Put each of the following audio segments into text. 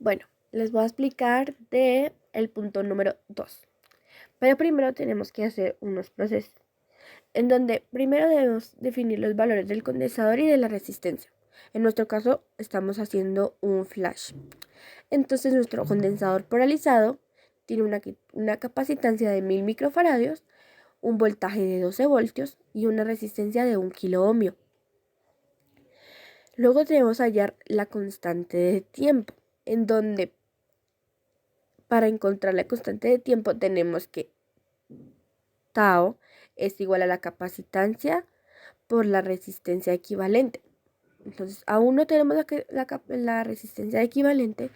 Bueno, les voy a explicar el punto número 2. Pero primero tenemos que hacer unos procesos, en donde primero debemos definir los valores del condensador y de la resistencia. En nuestro caso estamos haciendo un flash. Entonces nuestro condensador polarizado tiene una capacitancia de 1000 microfaradios, un voltaje de 12 voltios y una resistencia de 1 kiloohmio. Luego debemos hallar la constante de tiempo, en donde para encontrar la constante de tiempo tenemos que tau es igual a la capacitancia por la resistencia equivalente. Entonces, aún no tenemos la resistencia equivalente,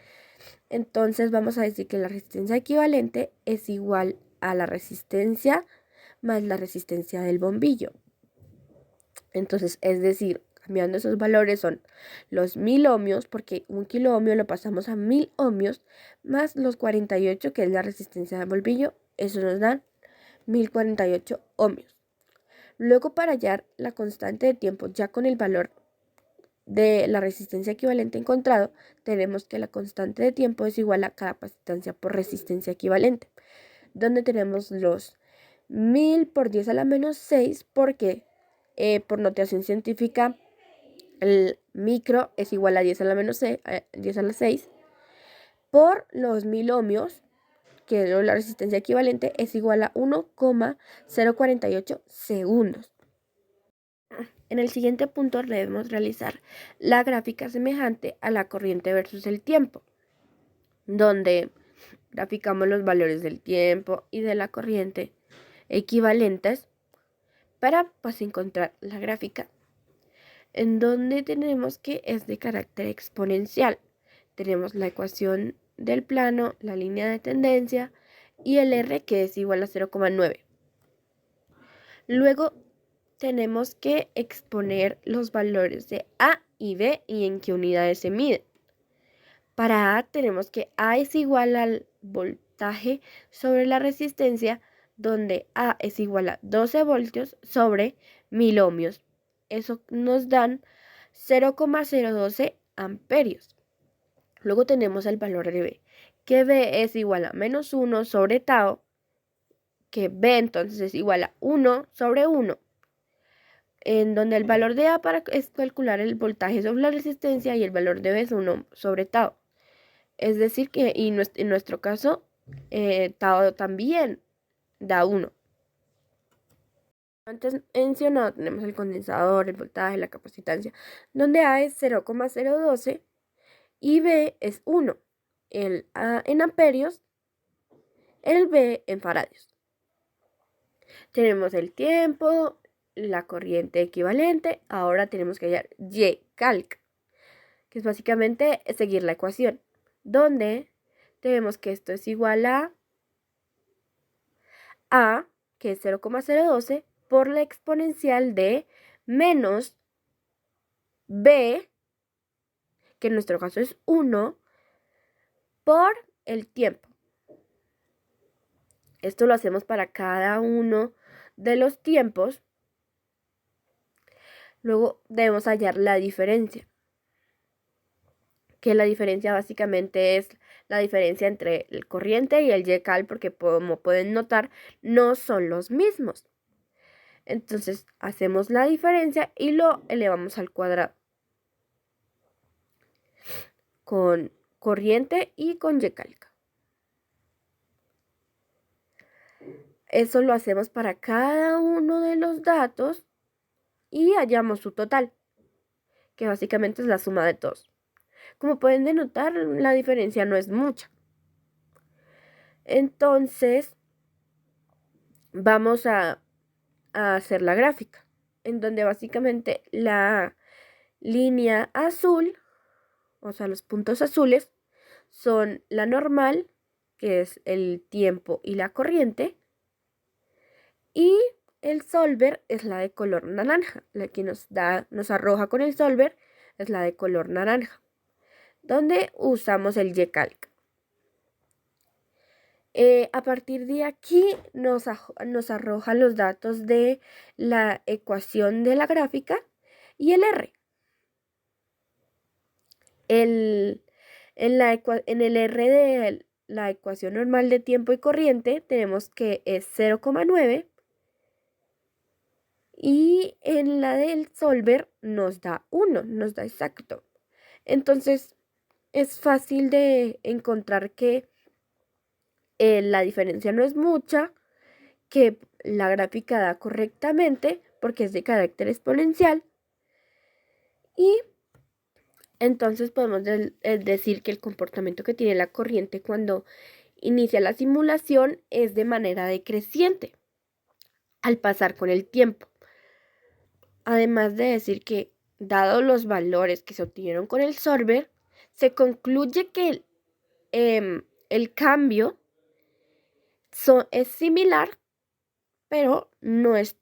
entonces vamos a decir que la resistencia equivalente es igual a la resistencia más la resistencia del bombillo. Entonces, es decir, cambiando esos valores son los 1000 ohmios, porque 1 kiloohmio lo pasamos a 1000 ohmios, más los 48, que es la resistencia del bombillo, eso nos dan 1048 ohmios. Luego, para hallar la constante de tiempo ya con el valor de la resistencia equivalente encontrado, tenemos que la constante de tiempo es igual a capacitancia por resistencia equivalente, donde tenemos los 1000 por 10 a la menos 6, porque por notación científica el micro es igual a 10 a la menos 6, 10 a la 6, por los 1000 ohmios, que la resistencia equivalente es igual a 1,048 segundos. En el siguiente punto debemos realizar la gráfica semejante a la corriente versus el tiempo, donde graficamos los valores del tiempo y de la corriente equivalentes para encontrar la gráfica, en donde tenemos que es de carácter exponencial. Tenemos la ecuación del plano, la línea de tendencia y el R, que es igual a 0,9. Luego tenemos que exponer los valores de A y B y en qué unidades se miden. Para A tenemos que A es igual al voltaje sobre la resistencia, donde A es igual a 12 voltios sobre 1000 ohmios. Eso nos dan 0,012 amperios. Luego tenemos el valor de B, que B es igual a menos 1 sobre tau, que B entonces es igual a 1 sobre 1, en donde el valor de A es calcular el voltaje sobre la resistencia y el valor de B es 1 sobre tau. Es decir que en nuestro caso tau también da 1. Antes mencionado tenemos el condensador, el voltaje, la capacitancia, donde A es 0,012 y B es 1. El A en amperios, el B en faradios. Tenemos el tiempo, la corriente equivalente. Ahora tenemos que hallar Y-calc, que es básicamente seguir la ecuación, donde tenemos que esto es igual a, que es 0,012, por la exponencial de menos B, que en nuestro caso es 1, por el tiempo. Esto lo hacemos para cada uno de los tiempos. Luego debemos hallar la diferencia, que la diferencia básicamente es la diferencia entre el corriente y el Y-cal, porque como pueden notar, no son los mismos. Entonces hacemos la diferencia y lo elevamos al cuadrado, con corriente y con Y-cal. Eso lo hacemos para cada uno de los datos y hallamos su total, que básicamente es la suma de todos. Como pueden denotar, la diferencia no es mucha. Entonces, vamos a hacer la gráfica, en donde básicamente la línea azul, o sea, los puntos azules, son la normal, que es el tiempo y la corriente, y el solver es la de color naranja. La que nos arroja con el solver es la de color naranja, donde usamos el Y-calc. A partir de aquí nos arroja los datos de la ecuación de la gráfica y el R. En el R de la ecuación normal de tiempo y corriente tenemos que es 0,9 y en la del solver nos da 1, nos da exacto. Entonces es fácil de encontrar que la diferencia no es mucha, que la gráfica da correctamente porque es de carácter exponencial y entonces podemos decir que el comportamiento que tiene la corriente cuando inicia la simulación es de manera decreciente al pasar con el tiempo. Además de decir que, dado los valores que se obtuvieron con el solver, se concluye que el cambio es similar, pero no es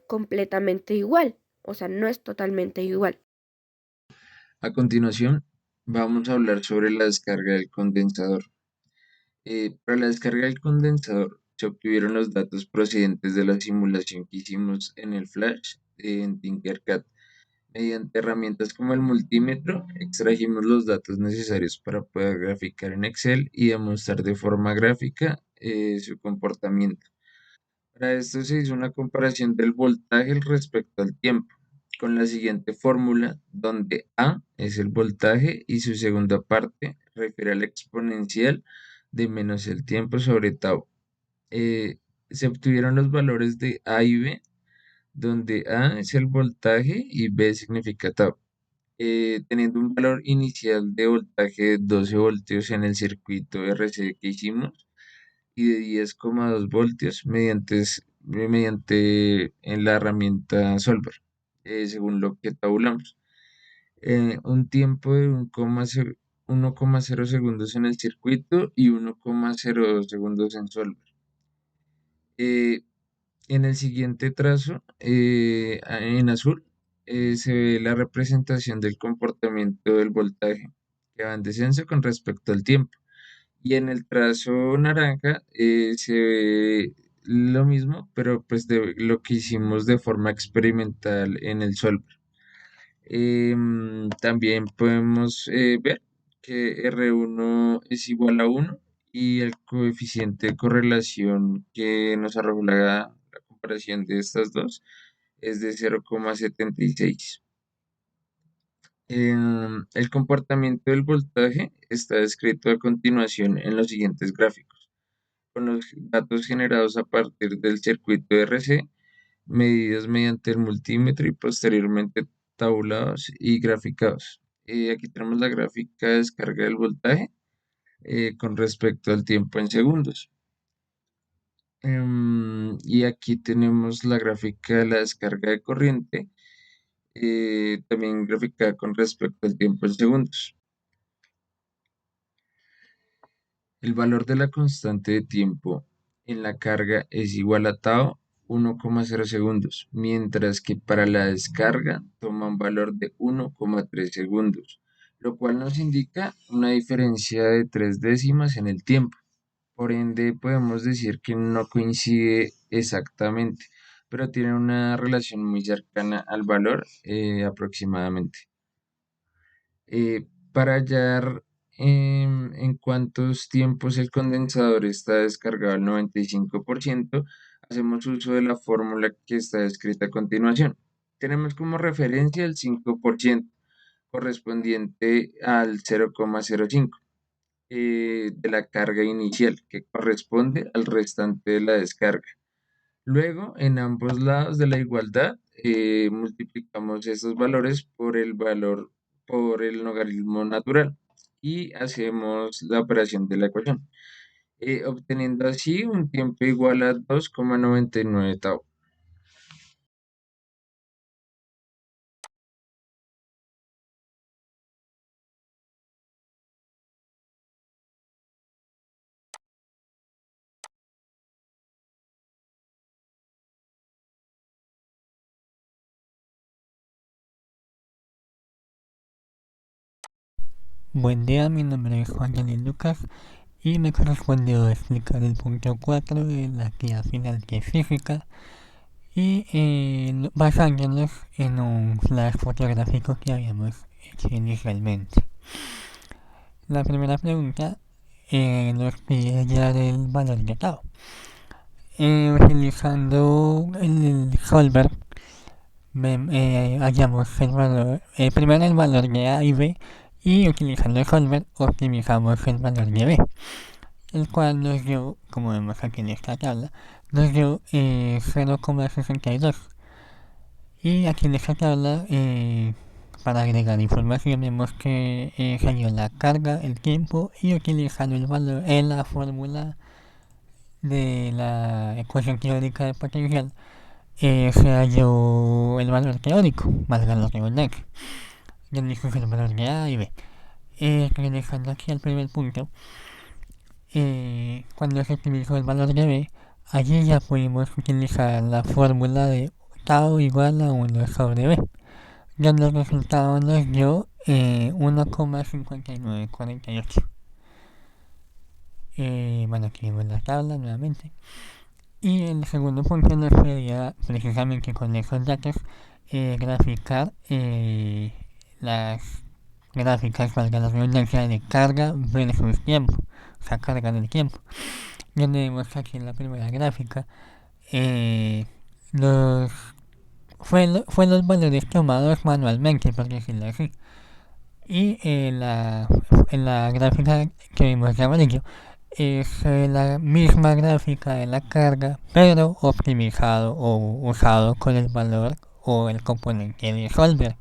completamente igual. O sea, no es totalmente igual. A continuación, vamos a hablar sobre la descarga del condensador. Para la descarga del condensador se obtuvieron los datos procedentes de la simulación que hicimos en el Flash en Tinkercad. Mediante herramientas como el multímetro, extrajimos los datos necesarios para poder graficar en Excel y demostrar de forma gráfica su comportamiento. Para esto se hizo una comparación del voltaje respecto al tiempo, con la siguiente fórmula, donde A es el voltaje y su segunda parte refiere al exponencial de menos el tiempo sobre tau. Se obtuvieron los valores de A y B, donde A es el voltaje y B significa tau. Teniendo un valor inicial de voltaje de 12 voltios en el circuito RC que hicimos, y de 10,2 voltios mediante en la herramienta Solver, según lo que tabulamos. Un tiempo de 1,0 segundos en el circuito y 1,02 segundos en Solver. Eh, en el siguiente trazo, en azul, se ve la representación del comportamiento del voltaje, que va en descenso con respecto al tiempo. Y en el trazo naranja se ve lo mismo, pero pues de lo que hicimos de forma experimental en el Solver. También podemos ver que R1 es igual a 1 y el coeficiente de correlación que nos arrojó la comparación de estas dos es de 0,76. El comportamiento del voltaje está descrito a continuación en los siguientes gráficos, con los datos generados a partir del circuito RC, medidos mediante el multímetro y posteriormente tabulados y graficados. Aquí tenemos la gráfica de descarga del voltaje con respecto al tiempo en segundos. Y aquí tenemos la gráfica de la descarga de corriente, también graficada con respecto al tiempo en segundos. El valor de la constante de tiempo en la carga es igual a tau 1,0 segundos, mientras que para la descarga toma un valor de 1,3 segundos, lo cual nos indica una diferencia de 3 décimas en el tiempo. Por ende, podemos decir que no coincide exactamente, pero tiene una relación muy cercana al valor aproximadamente. Para hallar en cuántos tiempos el condensador está descargado al 95%, hacemos uso de la fórmula que está descrita a continuación. Tenemos como referencia el 5% correspondiente al 0,05 de la carga inicial, que corresponde al restante de la descarga. Luego, en ambos lados de la igualdad, multiplicamos esos valores por el logaritmo natural y hacemos la operación de la ecuación, obteniendo así un tiempo igual a 2,99 tau. Buen día, mi nombre es Juan Daniel Lucas y me correspondió explicar el punto 4 de la guía final que es física y basándonos en un flash fotográfico que habíamos hecho inicialmente. La primera pregunta nos pide hallar el valor de tau. Utilizando el solver hallamos el valor, primero el valor de A y B, y utilizando el solver optimizamos el valor de B, el cual nos dio, como vemos aquí en esta tabla, nos dio 0,62. Y aquí en esta tabla, para agregar información, vemos que salió la carga, el tiempo, y utilizando el valor en la fórmula de la ecuación teórica de potencial, se halló el valor teórico, valga la redundancia, donde el valor de A y B. Regresando aquí al primer punto, cuando se utilizó el valor de B, allí ya pudimos utilizar la fórmula de tau igual a 1 sobre B, donde el resultado nos dio 1,5948. Bueno, aquí vemos la tabla nuevamente. Y el segundo punto nos pedía precisamente con esos datos graficar las gráficas, valga la redundancia, de carga versus tiempo, o sea, carga del tiempo. Donde vemos aquí en la primera gráfica fue los valores tomados manualmente, por decirlo así. Y en la gráfica que vimos de amarillo es la misma gráfica de la carga, pero optimizado o usado con el valor o el componente de solver.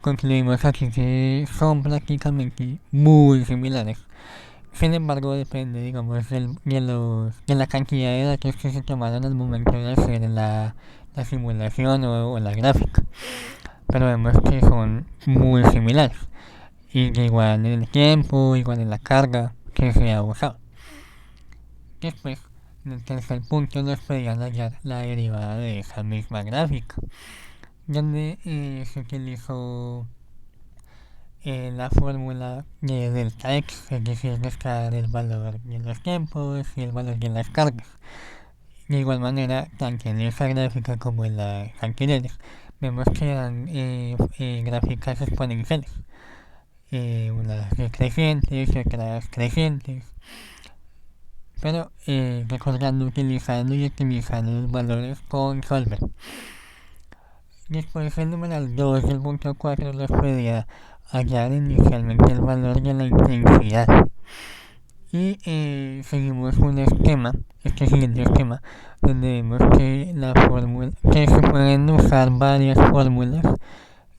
Concluimos aquí que son prácticamente muy similares. Sin embargo, depende, digamos, de la cantidad de datos que se tomaron al momento de hacer la simulación o la gráfica. Pero vemos que son muy similares. Y que igual en el tiempo, igual en la carga que se ha usado. Después, en el tercer punto, nos pedían hallar la derivada de esa misma gráfica, donde se utilizó la fórmula de delta x, es decir, restar el valor de los tiempos y el valor de las cargas. De igual manera, tanto en esa gráfica como en las anteriores, vemos que eran gráficas exponenciales, unas decrecientes y otras crecientes, pero recordando, utilizando y optimizando los valores con solver. Después el numeral 2 del punto 4 nos pedía hallar inicialmente el valor de la intensidad. Y seguimos un esquema, este siguiente esquema, donde vemos que se pueden usar varias fórmulas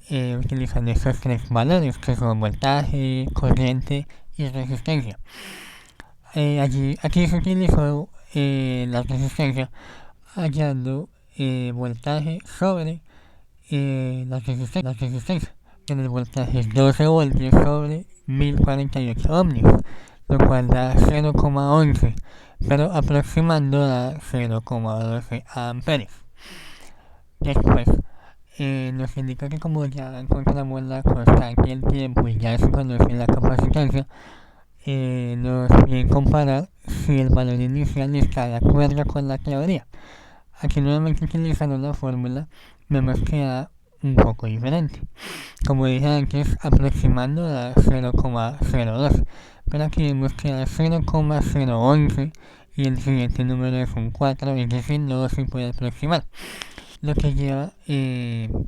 utilizando estos tres valores, que son voltaje, corriente y resistencia. Aquí se utilizó la resistencia hallando voltaje sobre la resistencia, que el voltaje es 12 voltios sobre 1048 ohmios, lo cual da 0,11, pero aproximando a 0,12 amperes. Después nos indica que como ya encontramos la constante del tiempo y ya se conoce la capacitancia, nos piden comparar si el valor inicial está de acuerdo con la teoría. Aquí nuevamente utilizando la fórmula vemos que da un poco diferente, como dije antes, aproximando a 0,02, pero aquí vemos que da 0,011 y el siguiente número es un 4, es decir, no se puede aproximar, lo que lleva, en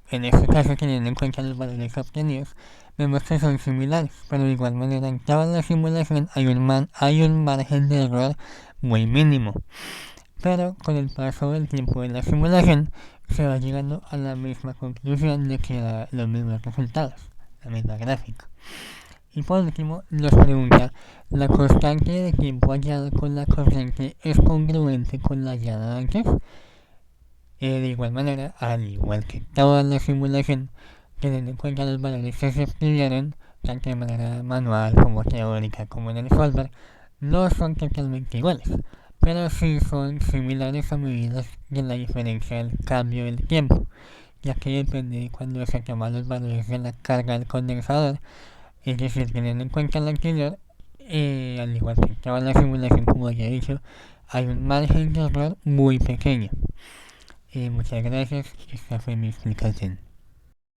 este caso, teniendo en cuenta los valores obtenidos, vemos que son similares, pero de igual manera en toda la simulación hay un margen de error muy mínimo. Pero con el paso del tiempo de la simulación se va llegando a la misma conclusión de que da los mismos resultados, la misma gráfica. Y por último nos pregunta, ¿la constante de tiempo hallada con la corriente es congruente con la hallada antes? De igual manera, al igual que toda la simulación, teniendo en cuenta los valores que se obtuvieron, tanto de manera manual como teórica como en el solver, no son totalmente iguales, pero sí son similares a medida de la diferencia del cambio del tiempo, ya que depende de cuando se toman los valores de la carga del condensador, es decir, teniendo en cuenta lo anterior, al igual que toda la simulación, como ya he dicho, hay un margen de error muy pequeño. Muchas gracias, esta fue mi explicación.